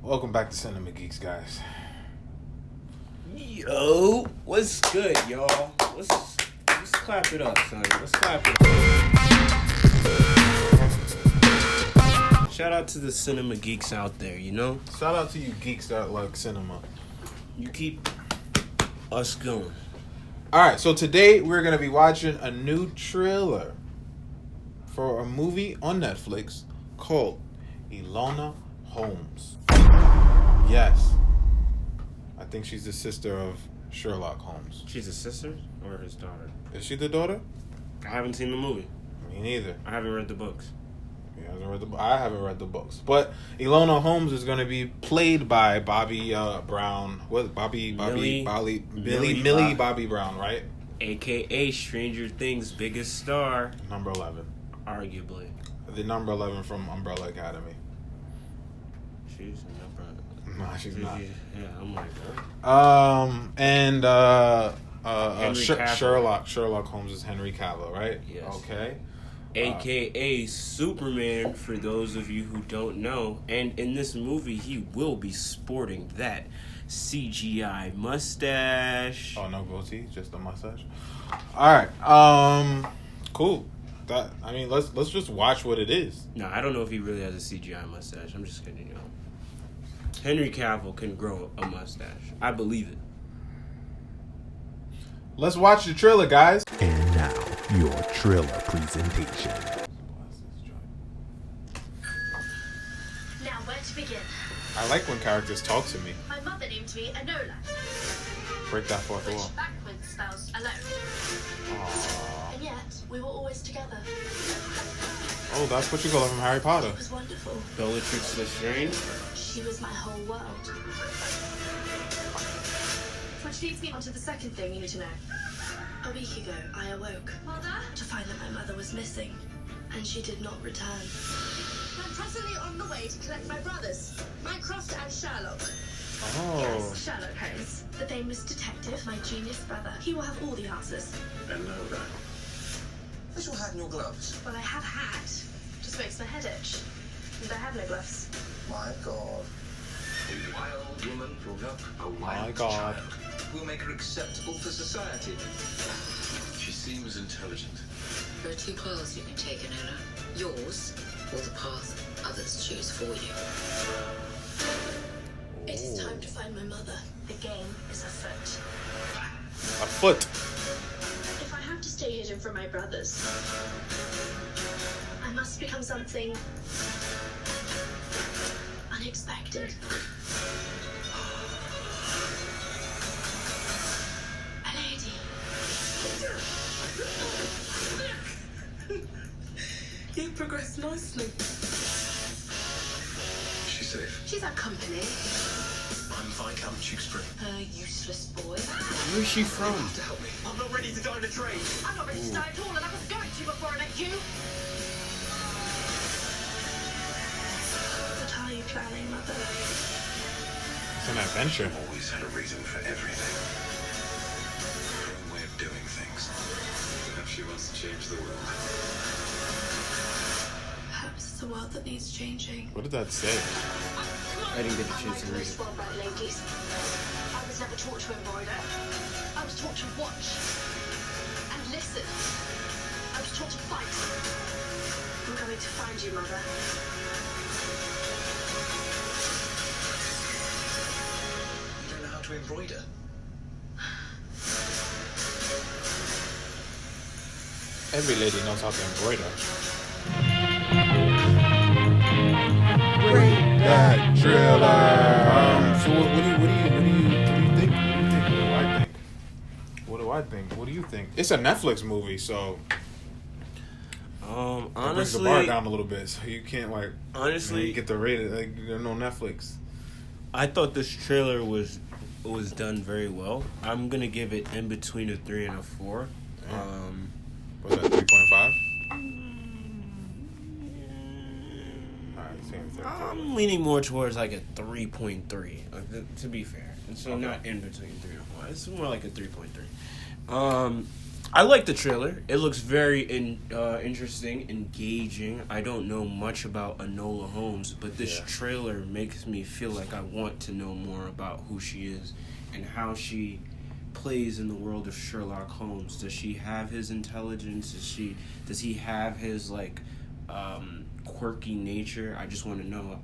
Welcome back to Cinema Geeks, guys. Yo, what's good, y'all? Let's clap it up, son. Let's clap it up. Shout out to the cinema geeks out there, you know? Shout out to you geeks that like cinema. You keep us going. Alright, so today we're going to be watching a new trailer for a movie on Netflix called Enola Holmes. Yes. I think she's the sister of Sherlock Holmes. She's a sister or his daughter? Is she the daughter? I haven't seen the movie. Me neither. I haven't read the books. I haven't read the books. But Enola Holmes is going to be played by Bobby Brown. What? Millie Bobby Brown, right? AKA Stranger Things' biggest star. Number 11. Arguably. The number 11 from Umbrella Academy. She's number... No, she's not. Yeah, I'm like, Sherlock Holmes is Henry Cavill, right? Yes. Okay. AKA Superman, for those of you who don't know. And in this movie, he will be sporting that CGI mustache. Oh, no goatee, just a mustache. All right. Cool. Let's just watch what it is. No, I don't know if he really has a CGI mustache. I'm just kidding, you know. Henry Cavill can grow a mustache. I believe it. Let's watch the trailer, guys. And now, your trailer presentation. Now, where to begin? I like when characters talk to me. My mother named me Enola, Break that fourth which wall. backwards spells alone. Aww. And yet, we were always together. Oh, that's what you call it from Harry Potter. It was wonderful. Bellatrix Lestrange. She was my whole world. Which leads me on to the second thing you need to know. A week ago, I awoke to find that my mother was missing, and she did not return. I'm presently on the way to collect my brothers, Mycroft and Sherlock. Oh. Yes, Sherlock Holmes, the famous detective, my genius brother. He will have all the answers. Enola. Where's your hat and your gloves? Well, I have hat. Just makes my head itch. And I have no gloves. My God. A wild woman brought up a wild God. child. We'll make her acceptable for society. She seems intelligent. There are two paths you can take, Enola. Yours, or the path others choose for you. It is time to find my mother. The game is afoot. Afoot. If I have to stay hidden from my brothers, I must become something unexpected. A lady. You progressed nicely. She's safe. She's our company. I'm Viscount Tewkesbury. A useless boy. Where's she from? You have to help me. I'm not ready to die in a train. I'm not ready to die at all, and I was going to before I met you. What are you planning, Mother? It's an adventure. Always had a reason for everything. Her own way of doing things. Perhaps she wants to change the world. Perhaps it's a world that needs changing. What did that say? I didn't get the chance to read it. Well-bred ladies. I was never taught to embroider. I was taught to watch and listen. I was taught to fight. I'm coming to find you, Mother. You don't know how to embroider. Every lady knows how to embroider. That trailer. So what do you think? What do I think? What do you think? It's a Netflix movie, so it brings the Honestly, bar down a little bit, so you can't honestly, get the rated. Like, there's no Netflix. I thought this trailer was done very well. I'm gonna give it in between a 3 and a 4. Was that 3.5? I'm leaning more towards like a 3.3. To be fair, and so Okay. not in between 3 and 4. It's more like a 3.3. I like the trailer. It looks very interesting, engaging. I don't know much about Enola Holmes, but this trailer makes me feel like I want to know more about who she is and how she plays in the world of Sherlock Holmes. Does she have his intelligence? Does he have his like quirky nature? I just want to know.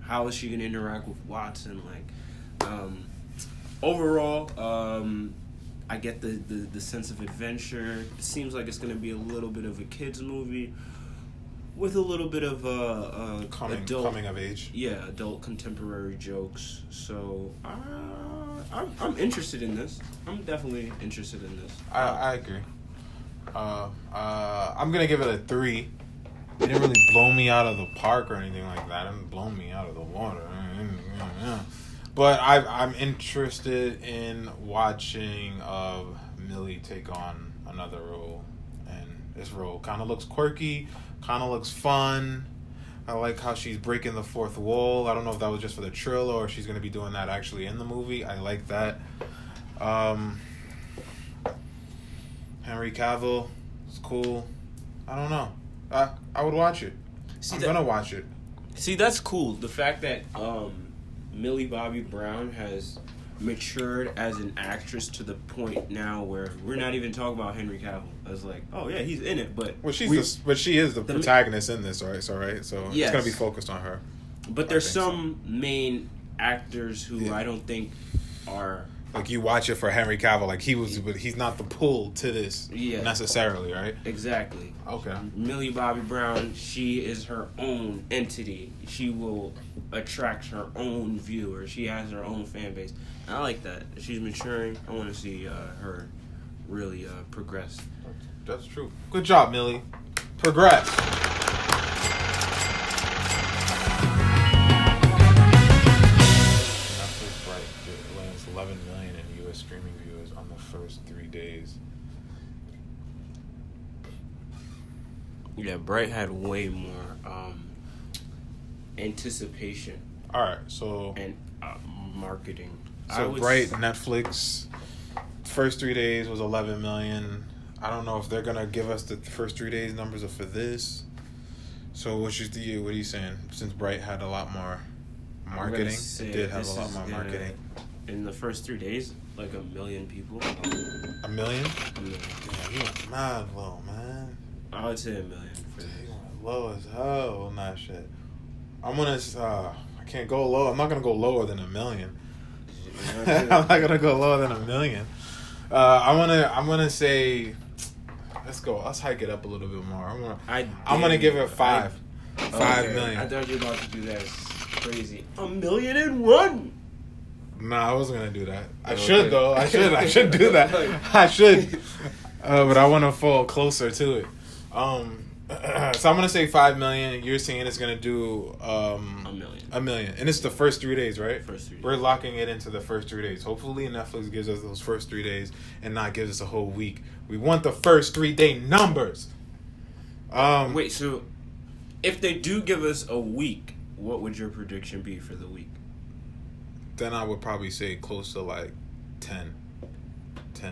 How is she gonna interact with Watson? Like, overall, I get the sense of adventure. It seems like it's gonna be a little bit of a kids movie with a little bit of coming of age. Yeah, adult contemporary jokes. So I'm interested in this. I'm definitely interested in this. I agree. I'm gonna give it a 3. It didn't really blow me out of the park or anything like that. It didn't blow me out of the water. But I'm interested in watching Millie take on another role, and this role kind of looks quirky, kind of looks fun. I like how she's breaking the fourth wall. I don't know if that was just for the trailer or she's gonna be doing that actually in the movie. I like that. Henry Cavill is cool. I don't know. I would watch it. I'm gonna watch it. See, that's cool. The fact that Millie Bobby Brown has matured as an actress to the point now where we're not even talking about Henry Cavill. As like, oh yeah, he's in it, but she is the protagonist in this, right? So it's gonna be focused on her. But there's some main actors who I don't think are like, you watch it for Henry Cavill, like but he's not the pull to this necessarily, right? Exactly. Okay. Millie Bobby Brown, she is her own entity. She will attract her own viewers. She has her own fan base. I like that. She's maturing. I want to see her really progress. That's true. Good job, Millie. Progress. Netflix lands 11 million in U.S. streaming viewers on the first 3 days. Yeah, Bright had way more anticipation. All right, so and marketing. So Bright, Netflix, first 3 days was 11 million. I don't know if they're gonna give us the first 3 days numbers for this. So what are you saying? Since Bright had a lot more marketing, it did have a lot more marketing. In the first 3 days, like 1 million people. 1 million? 1 million. Damn, you went mad low, man. I would say 1 million for this. You went low as hell on that shit. I'm gonna. I can't go low. I'm not gonna go lower than 1 million. I'm not gonna go lower than 1 million. I'm gonna say. Let's hike it up a little bit more. I'm gonna give it 5. 5 million. I thought you were about to do that. It's crazy. 1,000,001. Nah, I wasn't gonna do that. I should though. I should do that. I should. But I want to fall closer to it. So I'm gonna say 5 million. You're saying it's gonna do 1 million. 1 million, and it's the first 3 days, right? First 3 days. We're locking it into the first 3 days. Hopefully, Netflix gives us those first 3 days and not gives us a whole week. We want the first 3 day numbers. Wait, so if they do give us a week, what would your prediction be for the week? Then I would probably say close to like 10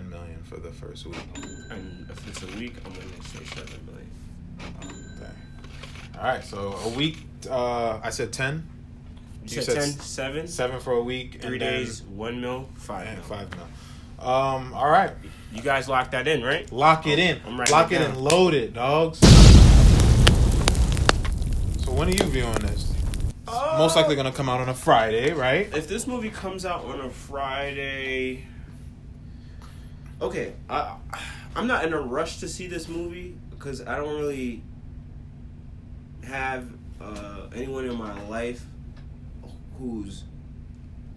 million for the first week. And if it's a week, I'm gonna say 7 million. Okay. All right, so a week. I said 10. You said 10, 7? 7 for a week. 3 days, 1 mil, 5 mil. 5 mil. All right. You guys locked that in, right? Lock it in. Lock it and load it, dogs. So when are you viewing this? Most likely gonna come out on a Friday, right? If this movie comes out on a Friday, okay, I'm not in a rush to see this movie because I don't really have anyone in my life whose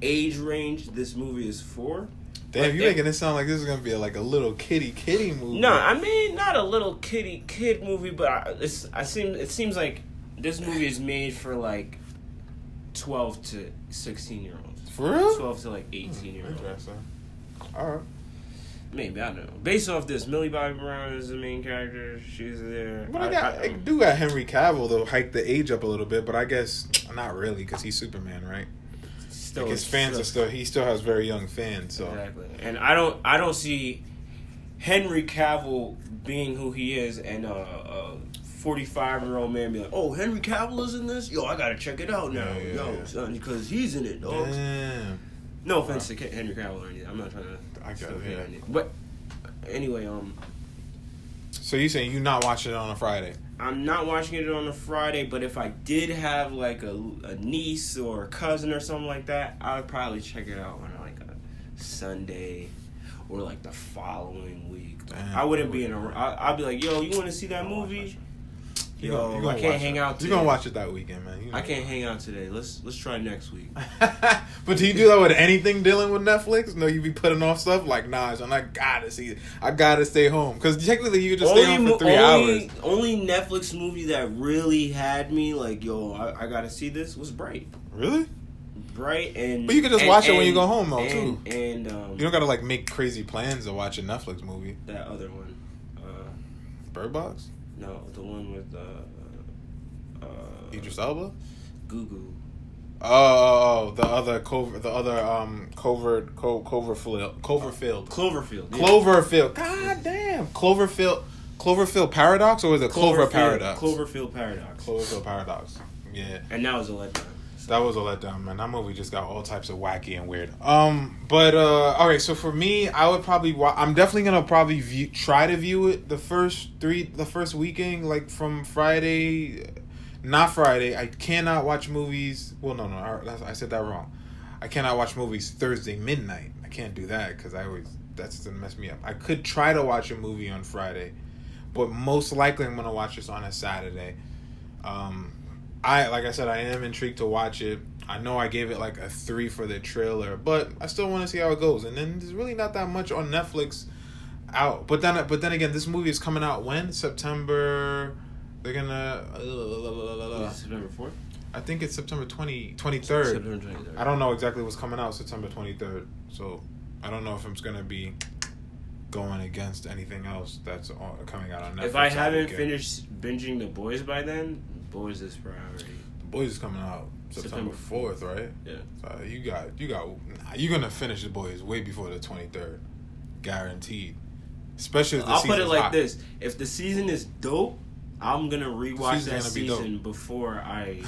age range this movie is for. Damn, you making it sound like this is gonna be like a little kitty movie. No, I mean not a little kid movie, but it seems like this movie is made for like 12 to 16-year-olds. For real? 12 to like 18-year-olds. Interesting. All right. Maybe, I don't know. Based off this, Millie Bobby Brown is the main character. She's there. But I do got Henry Cavill to hike the age up a little bit, but I guess not really because he's Superman, right? His fans are he still has very young fans. So exactly, and I don't see Henry Cavill being who he is, and a 45-year-old man be like, "Oh, Henry Cavill is in this? Yo, I gotta check it out now, son, because he's in it, dog." Damn. No offense to Henry Cavill or anything. I'm not trying to. I got it. Yeah. Anything. But anyway, So you saying you not watching it on a Friday? I'm not watching it on a Friday, but if I did have like a niece or a cousin or something like that, I would probably check it out on like a Sunday or like the following week. Damn. I wouldn't be in a. I'd be like, "Yo, you want to see that movie? Yo, I can't hang out today. You're gonna watch it that weekend, man. I can't hang out today. Let's try next week." But do you do that with anything dealing with Netflix? No, you be putting off stuff like, nah, son, I gotta see it. I gotta stay home because technically you could just stay home for 3 hours. Only Netflix movie that really had me like, yo, I gotta see this was Bright. Really? Bright and. But you can just watch it when you go home though too. And you don't gotta like make crazy plans to watch a Netflix movie. That other one. Bird Box? No, the one with Idris Elba? Gugu. Oh, the other Cloverfield. Cloverfield. Yeah. Cloverfield. God damn. Cloverfield Paradox, or was it Clover Paradox? Cloverfield Paradox. Cloverfield Paradox. Yeah. And that was a letdown. That was a letdown, man. That movie just got all types of wacky and weird. Okay, so for me, I would probably I'm definitely gonna probably try to view it the first weekend, like from Friday. Not Friday. I cannot watch movies. Well, no, I said that wrong. I cannot watch movies Thursday midnight. I can't do that because that's gonna mess me up. I could try to watch a movie on Friday, but most likely I'm gonna watch this on a Saturday. Like I said, I am intrigued to watch it. I know I gave it like a 3 for the trailer, but I still want to see how it goes. And then there's really not that much on Netflix out. But then again, this movie is coming out when? September. They're gonna. September 4th. I think it's September 23rd. September 23rd. I don't know exactly what's coming out September 23rd. So I don't know if I'm gonna be going against anything else that's coming out on Netflix. If I haven't finished binging The Boys by then, Boys is priority. The Boys is coming out September 4th, right? Yeah. So you're gonna finish The Boys way before the 23rd, guaranteed. Especially if the I'll put it like hot. this: if the season is dope, I'm gonna rewatch that season before I.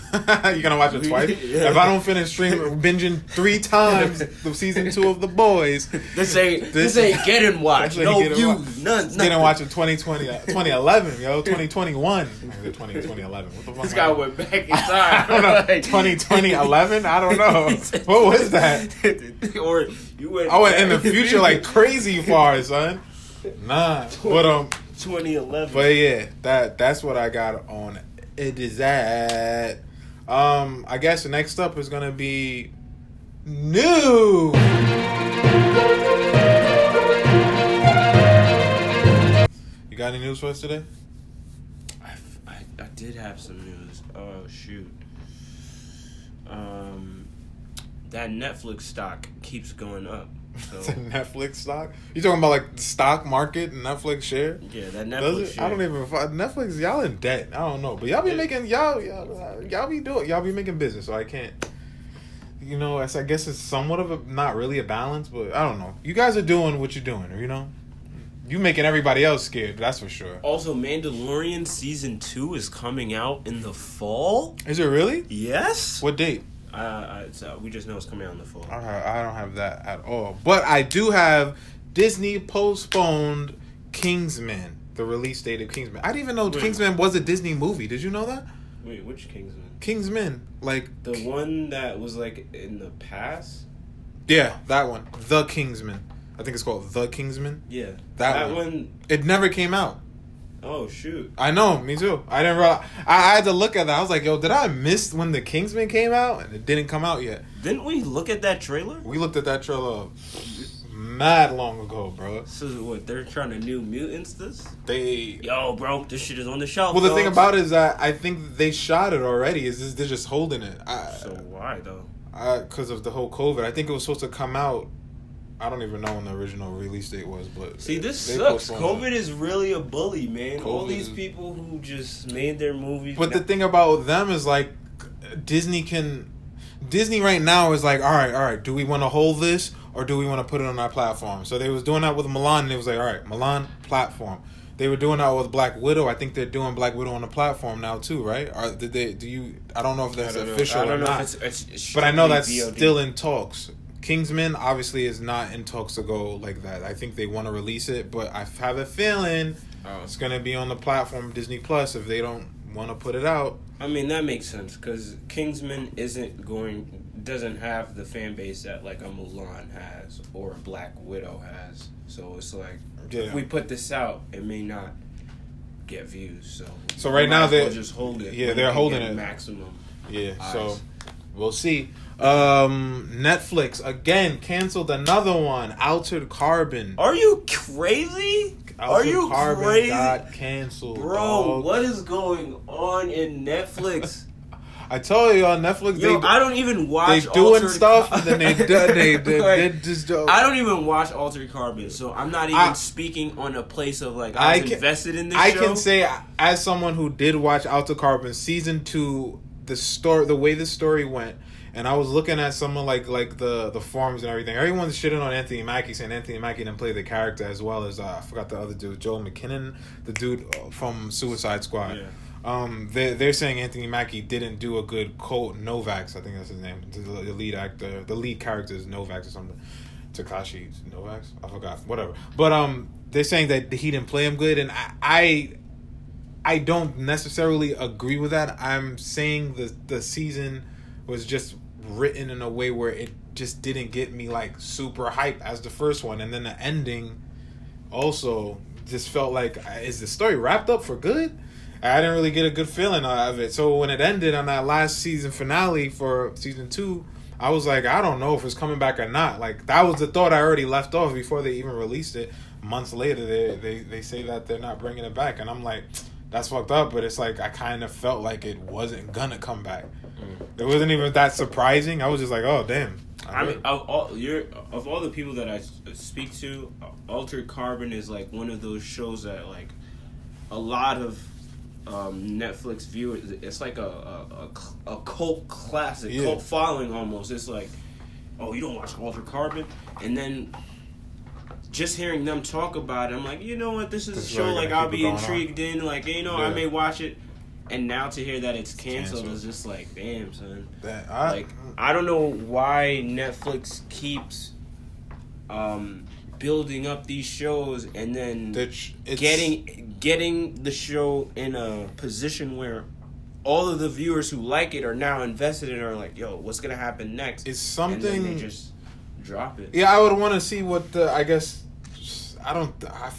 You're gonna watch it twice. Yeah. If I don't finish binging 3 times the season 2 of The Boys, this ain't getting watched. No views, none. Didn't watch it 2011, yo, 2021, 2011. What the fuck? This guy went back in time. I don't know. 2011. I don't know. What was that? Or you went. I went in the future like crazy far, son. Nah, but 2011. But yeah, that's what I got on it. Is that I guess the next up is gonna be new. You got any news for us today? I did have some news. Oh shoot. That Netflix stock keeps going up. So. It's a Netflix stock? You talking about like the stock market and Netflix share? Yeah, that Netflix share. I don't even Netflix. Y'all in debt. I don't know, but y'all be making y'all be making business. So I can't. You know, I guess it's somewhat of a not really a balance, but I don't know. You guys are doing what you're doing, you know. You making everybody else scared. That's for sure. Also, Mandalorian season 2 is coming out in the fall. Is it really? Yes. What date? We just know it's coming out in the fall. I don't have that at all. But I do have Disney postponed Kingsman, the release date of Kingsman. I didn't even know Kingsman was a Disney movie. Did you know that? Wait, which Kingsman? Kingsman, like the one that was like in the past. Yeah, that one, The Kingsman. I think it's called The Kingsman. Yeah, that one. It never came out. Oh shoot! I know, me too. I didn't realize. I had to look at that. I was like, "Yo, did I miss when The Kingsman came out?" And it didn't come out yet. Didn't we look at that trailer? We looked at that trailer mad long ago, bro. So what? They're trying to New Mutants this? Yo, bro, this shit is on the shelf. Well, the thing about it is that I think they shot it already. They're just holding it. So why though? Because of the whole COVID. I think it was supposed to come out. I don't even know when the original release date was, but see, this sucks. COVID is really a bully, man. All these people who just made their movies. But the thing about them is like Disney right now is like, all right. Do we want to hold this or do we want to put it on our platform? So they was doing that with Milan, and it was like, all right, Milan platform. They were doing that with Black Widow. I think they're doing Black Widow on the platform now too, right? Or did they? Do you? I don't know if that's official or not. But I know that's VOD. Still in talks. Kingsman obviously is not in talks to go like that. I think they want to release it, but I have a feeling it's gonna be on the platform Disney Plus if they don't want to put it out. I mean, that makes sense because Kingsman doesn't have the fan base that like a Mulan has or a Black Widow has. So it's like if we put this out, it may not get views. So right now they'll just hold it. Yeah, they're holding it maximum. Yeah, so we'll see. Netflix again canceled another one, Altered Carbon. Are you crazy? Altered Carbon got canceled, bro? dog. What is going on in Netflix? I told you on Netflix, I don't even watch. They doing stuff, and then they just. I don't even watch Altered Carbon, so I'm not even speaking on a place of like I was invested in this. I show. can say, as someone who did watch Altered Carbon season 2, the way the story went, and I was looking at someone like the forums and everything. Everyone's shitting on Anthony Mackie, saying Anthony Mackie didn't play the character as well as I forgot the other dude, Joel McKinnon, the dude from Suicide Squad. Yeah. They're saying Anthony Mackie didn't do a good Colt Novak. I think that's his name. The lead actor, the lead character is Novak or something. Takashi Novak. I forgot. Whatever. But they're saying that he didn't play him good, and I don't necessarily agree with that. I'm saying the season was just written in a way where it just didn't get me like super hype as the first one, and then the ending also just felt like, is the story wrapped up for good? I didn't really get a good feeling out of it. So when it ended on that last season finale for season 2, I was like, I don't know if it's coming back or not. Like, that was the thought I already left off before they even released it. Months later, they say that they're not bringing it back, and I'm like, that's fucked up. But it's like I kind of felt like it wasn't gonna come back. It wasn't even that surprising. I was just like, oh damn. I mean, of all the people that I speak to, Altered Carbon is like one of those shows that like a lot of Netflix viewers. It's like a cult classic, cult following almost. It's like, oh, you don't watch Altered Carbon, and then just hearing them talk about it, I'm like, you know what, this is a show like I'll be intrigued in, like, you know, I may watch it. And now to hear that it's canceled is just like, damn, son. I don't know why Netflix keeps building up these shows and then getting the show in a position where all of the viewers who like it are now invested in, are like, yo, what's gonna happen next? It's something. And then they just drop it. Yeah, I would want to see what I feel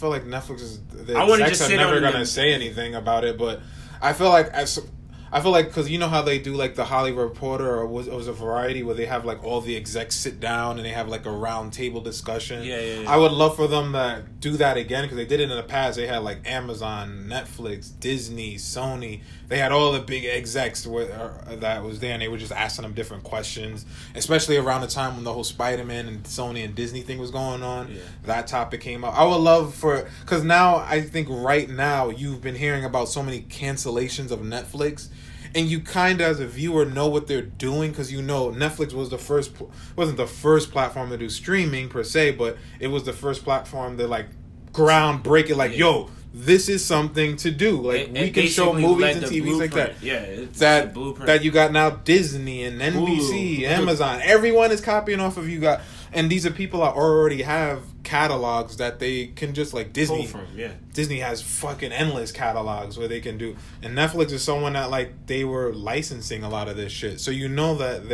like Netflix is. The execs are never gonna say anything about it, but I feel like because you know how they do like the Hollywood Reporter or was a Variety where they have like all the execs sit down and they have like a round table discussion. Yeah. I would love for them to do that again, because they did it in the past. They had like Amazon, Netflix, Disney, Sony. They had all the big execs that was there, and they were just asking them different questions, especially around the time when the whole Spider-Man and Sony and Disney thing was going on. Yeah. That topic came up. I would love because now I think right now you've been hearing about so many cancellations of Netflix, and you kind of as a viewer know what they're doing, because you know Netflix wasn't the first platform to do streaming per se, but it was the first platform that like groundbreaking, like yo, this is something to do. Like we can show movies and TVs like that. Yeah, it's that blueprint. That you got now Disney and NBC, Amazon. Everyone is copying off of you. And these are people that already have catalogs that they can just like Disney. Pull from, yeah. Disney has fucking endless catalogs where they can do. And Netflix is someone that like they were licensing a lot of this shit. So you know that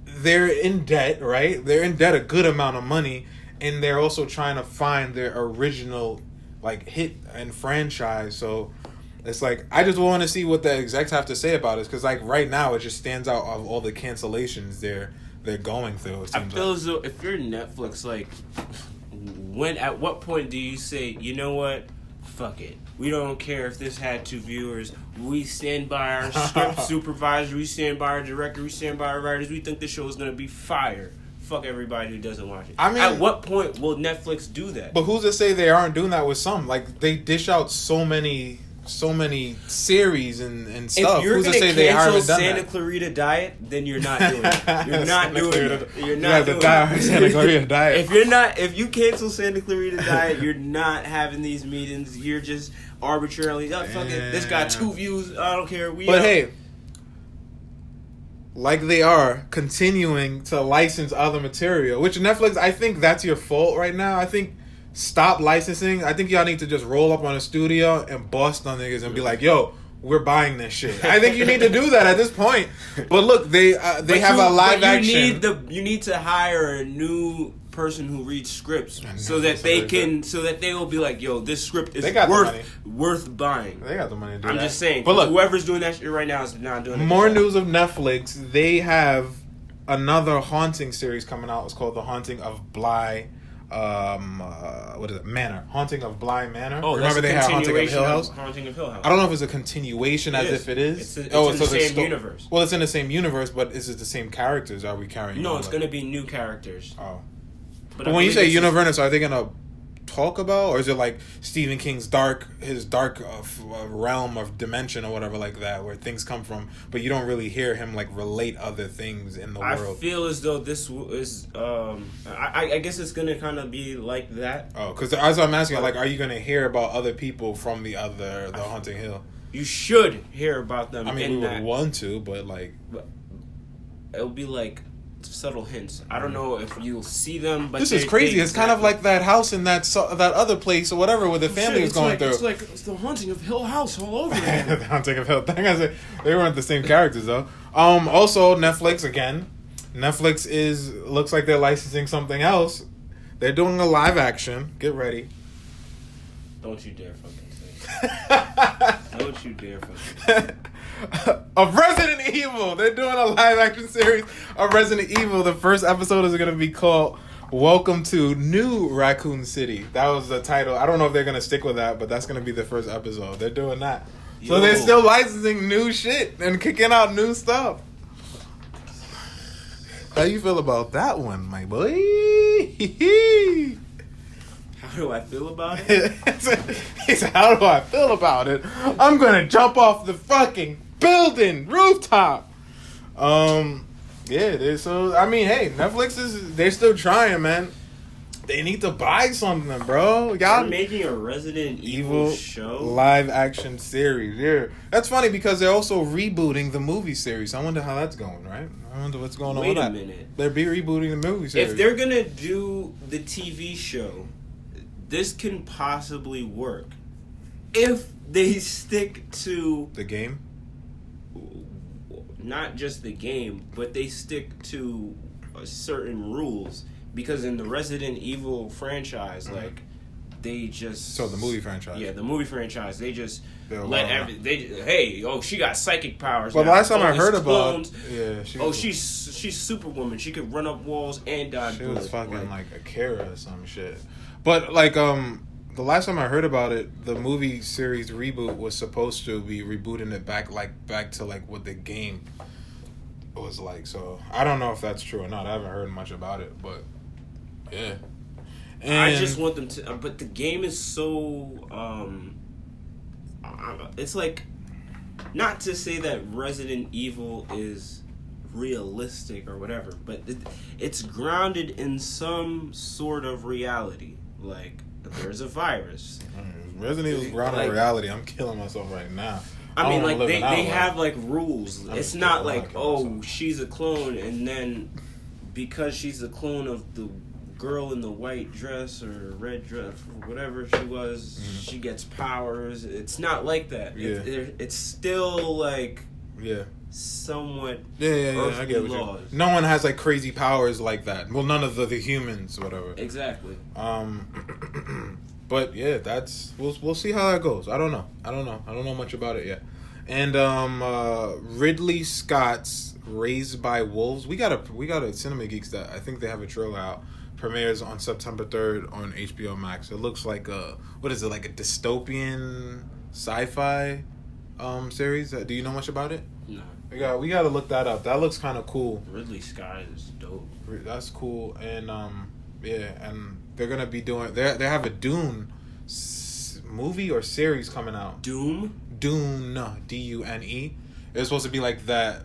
they're in debt, right? They're in debt a good amount of money, and they're also trying to find their original like hit and franchise. So it's like I just want to see what the execs have to say about it, because like right now it just stands out of all the cancellations they're going through. I feel as though if you're Netflix, like at what point do you say, you know what, fuck it, we don't care if this had 2 viewers, we stand by our script supervisor, we stand by our director, we stand by our writers, we think this show is going to be fire. Fuck everybody who doesn't watch it. I mean, at what point will Netflix do that? But who's to say they aren't doing that with some? Like, they dish out so many so many series and stuff. If you're Who's to gonna say they cancel haven't done Santa that? Clarita Diet, then you're not doing it. You're not doing it. You're not doing it. Santa Clarita Diet. If you cancel Santa Clarita Diet, you're not having these meetings. You're just arbitrarily, oh, fuck it, this got 2 views. I don't care. But hey, like they are continuing to license other material, which Netflix, I think that's your fault right now. I think stop licensing. I think y'all need to just roll up on a studio and bust on niggas and be like, yo, we're buying this shit. I think you need to do that at this point. But look, they have a live action. You need to hire a new person who reads scripts so that they will be like, yo, this script is worth buying. They got the money to do I'm that. just saying. But look, whoever's doing that shit right now is not doing it. More news of Netflix. They have another haunting series coming out. It's called The Haunting of Bly. What is it? Manor. Haunting of Bly Manor. Oh, remember they had Haunting of Hill House? Haunting of Hill House. I don't know if it's a continuation as if it is. It's in the same universe. Well, it's in the same universe, but is it the same characters? Are we carrying? No, it's going to be new characters. Oh. But when you say universe, are they gonna talk about, or is it like Stephen King's dark realm of dimension or whatever like that, where things come from, but you don't really hear him like relate other things in the world? I feel as though this is, I guess it's gonna kind of be like that. Oh, because as I'm asking, like, are you gonna hear about other people from the Haunting Hill? You should hear about them. I mean, we would want to, but like, it'll be like subtle hints. I don't know if you'll see them, but this is crazy. It's kind of like that house in that other place or whatever where the family was going through. It's the Haunting of Hill House all over again. The Haunting of Hill. They weren't the same characters though. Also, Netflix again. Netflix looks like they're licensing something else. They're doing a live action. Get ready. Don't you dare fucking say it. Don't you dare fucking say it. Of Resident Evil. They're doing a live action series of Resident Evil. The first episode is going to be called Welcome to New Raccoon City. That was the title. I don't know if they're going to stick with that, but that's going to be the first episode. They're doing that. So they're still licensing new shit and kicking out new stuff. How you feel about that one, my boy? How do I feel about it? He said, how do I feel about it? I'm going to jump off the fucking building rooftop. Yeah, so I mean, hey, Netflix they're still trying, man. They need to buy something, bro. Y'all making a Resident Evil show live action series. Yeah, that's funny because they're also rebooting the movie series. I wonder how that's going, right? I wonder what's going on with that. Wait a minute. They're rebooting the movie series. If they're gonna do the TV show, this can possibly work if they stick to the game. Not just the game, but they stick to certain rules. Because in the Resident Evil franchise, like, they just... So the movie franchise. Yeah, the movie franchise. They just she got psychic powers. Well, now. last time I heard clones. about... Yeah, she's Superwoman. She could run up walls and dodge bullets. She was fucking like Akira or some shit. But, like, the last time I heard about it, the movie series reboot was supposed to be rebooting it back to what the game was like. So I don't know if that's true or not. I haven't heard much about it, but yeah. And I just want them to. But the game is so. It's like, not to say that Resident Evil is realistic or whatever, but it's grounded in some sort of reality. Like, there's a virus. Resident Evil's grounded in reality. I'm killing myself right now. I mean, like, they have, like, rules. It's not like, oh, she's a clone, and then because she's a clone of the girl in the white dress or red dress or whatever she was, she gets powers. It's not like that. Yeah. It's still, like... Yeah. Somewhat. Yeah. I get what you. No one has like crazy powers like that. Well, none of the humans, or whatever. Exactly. But yeah, that's we'll see how that goes. I don't know much about it yet. And Ridley Scott's Raised by Wolves. We got a Cinema Geeks that I think they have a trailer out. Premieres on September 3rd on HBO Max. It looks like a dystopian sci-fi series. Do you know much about it? No. We got to look that up. That looks kind of cool. Ridley Scott is dope. That's cool. And and they're gonna be doing. They have a Dune movie or series coming out. Doom? Dune, Dune. It was supposed to be like that.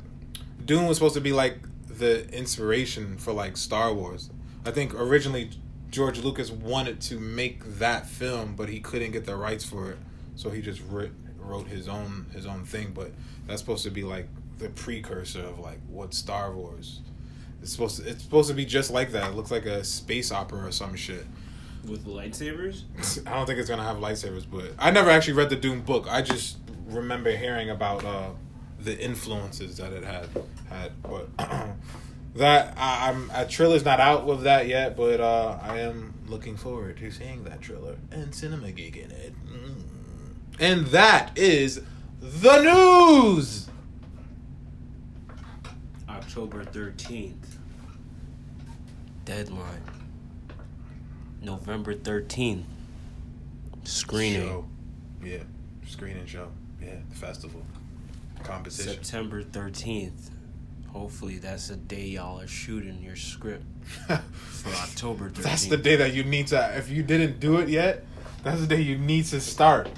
Dune was supposed to be like the inspiration for like Star Wars. I think originally George Lucas wanted to make that film, but he couldn't get the rights for it, so he just wrote his own thing. But that's supposed to be like the precursor of like what Star Wars. It's supposed to be just like that. It looks like a space opera or some shit. With lightsabers? I don't think it's gonna have lightsabers, but I never actually read the Dune book. I just remember hearing about the influences that it had. But that a trailer's not out with that yet, but I am looking forward to seeing that trailer and Cinema Geek in it. And that is the news. October 13th. Deadline. November 13th. Screening. Show. Yeah. Screening show. Yeah. Festival. Competition. September 13th. Hopefully that's the day y'all are shooting your script for October 13th. That's the day that you need to, if you didn't do it yet, that's the day you need to start.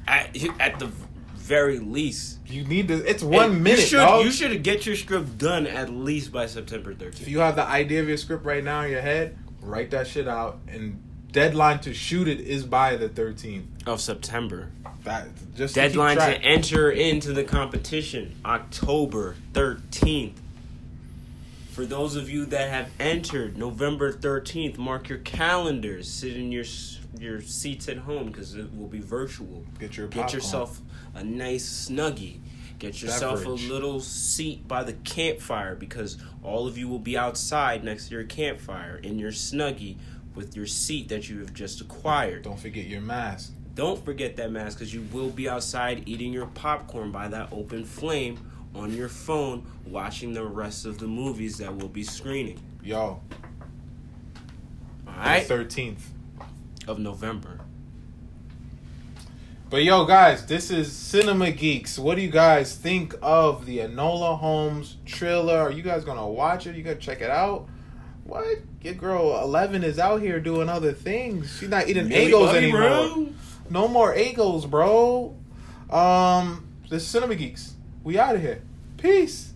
At the very least. You need to, it's 1 minute, You should get your script done at least by September 13th. If you have the idea of your script right now in your head, write that shit out, and deadline to shoot it is by the 13th of September. That just deadline to enter into the competition, October 13th. For those of you that have entered, November 13th, mark your calendars. Sit in your seats at home because it will be virtual. Get yourself a nice snuggie. Get yourself a little seat by the campfire because all of you will be outside next to your campfire in your snuggie with your seat that you have just acquired. Don't forget your mask. Don't forget that mask because you will be outside eating your popcorn by that open flame on your phone, watching the rest of the movies that will be screening. Yo. Alright? The 13th of November. But yo, guys, this is Cinema Geeks. What do you guys think of the Enola Holmes trailer? Are you guys gonna watch it? You gotta check it out. What? Your girl 11 is out here doing other things. She's not eating Eggos anymore. Bro. No more Eggos, bro. This is Cinema Geeks. We out of here. Peace.